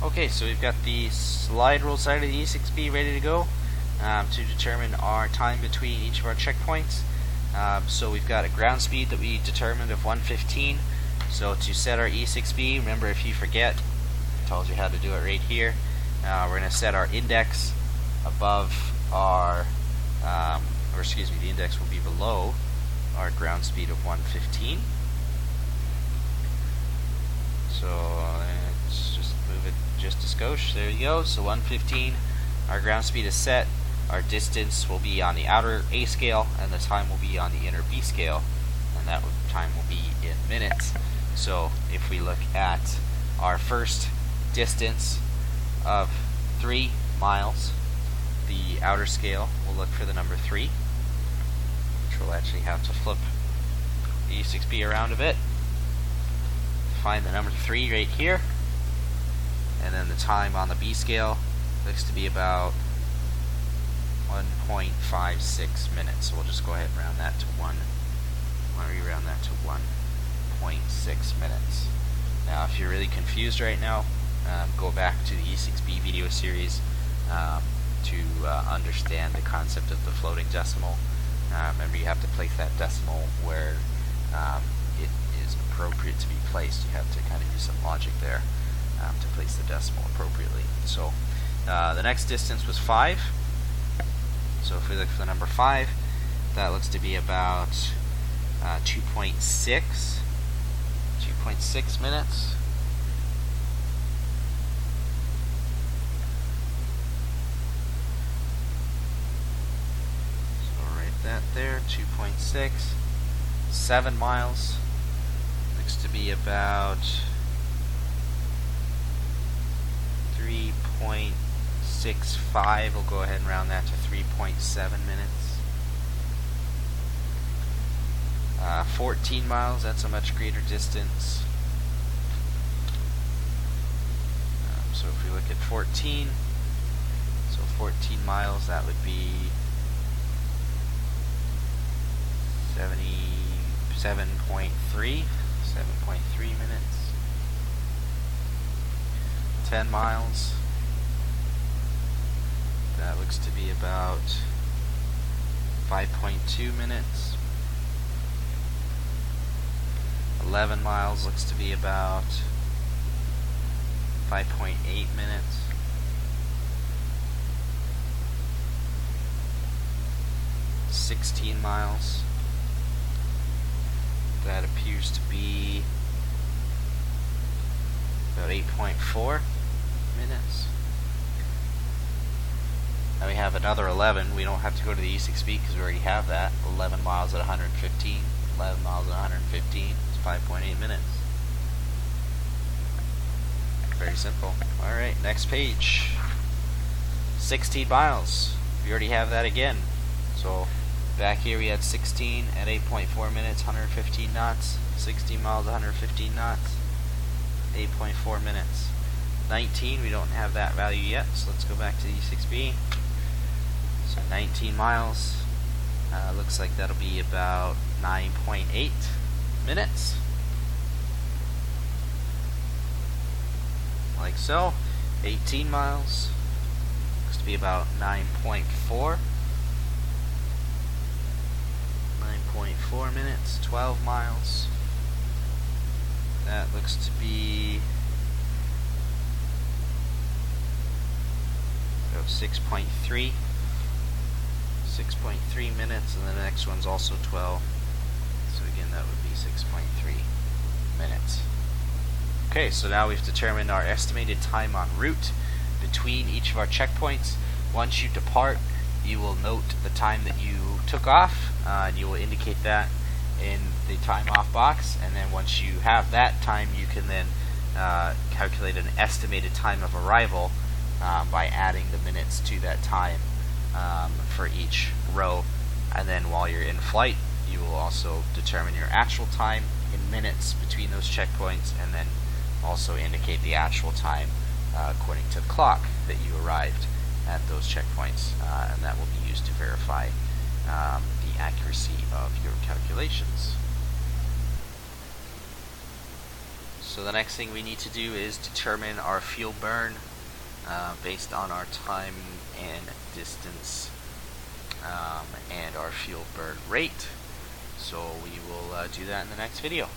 Okay, so we've got the slide rule side of the E6B ready to go to determine our time between each of our checkpoints. So we've got a ground speed that we determined of 115. So to set our E6B, remember if you forget, I told you how to do it right here. We're going to set our index above our, the index will be below our ground speed of 115. So let's just move it just a skosh. There you go. So 115, our ground speed is set. Our distance will be on the outer A scale, and the time will be on the inner B scale, and that time will be in minutes. So if we look at our first distance of 3 miles, the outer scale will look for the number 3, which we'll actually have to flip the E6B around a bit. Find the number 3 right here, and then the time on the B scale looks to be about 1.56 minutes. So we'll just go ahead and round that to 1.6 minutes. Now, if you're really confused right now, go back to the E6B video series to understand the concept of the floating decimal. Remember, you have to place that decimal where it is appropriate to be placed. You have to kind of use some logic there to place the decimal appropriately. So the next distance was 5. So if we look for the number 5, that looks to be about 2.6 minutes. So write that there, 2.6. 7 miles looks to be about 3.65. We'll go ahead and round that to 3.7 minutes. 14 miles, that's a much greater distance. So if we look at 14, so 14 miles, that would be 7.3 minutes. 10 miles, that looks to be about 5.2 minutes. 11 miles looks to be about 5.8 minutes. 16 miles, that appears to be about 8.4 minutes. Now we have another 11. We don't have to go to the E6B because we already have that. 11 miles at 115. 11 miles at 115 is 5.8 minutes. Very simple. Alright, next page. 16 miles. We already have that again. So back here we had 16 at 8.4 minutes, 115 knots. 16 miles, 115 knots, 8.4 minutes. 19, we don't have that value yet, so let's go back to the E6B. So 19 miles, looks like that'll be about 9.8 minutes. Like so. 18 miles, looks to be about 9.4 minutes. 12 miles, that looks to be about 6.3 minutes, and the next one's also 12, so again that would be 6.3 minutes. Okay, so now we've determined our estimated time en route between each of our checkpoints. Once you depart, you will note the time that you took off, and you will indicate that in the time off box, and then once you have that time, you can then calculate an estimated time of arrival by adding the minutes to that time for each row. And then while you're in flight, you will also determine your actual time in minutes between those checkpoints, and then also indicate the actual time according to the clock that you arrived at those checkpoints, and that will be used to verify the accuracy of your calculations. So the next thing we need to do is determine our fuel burn based on our time and distance and our fuel burn rate. So we will do that in the next video.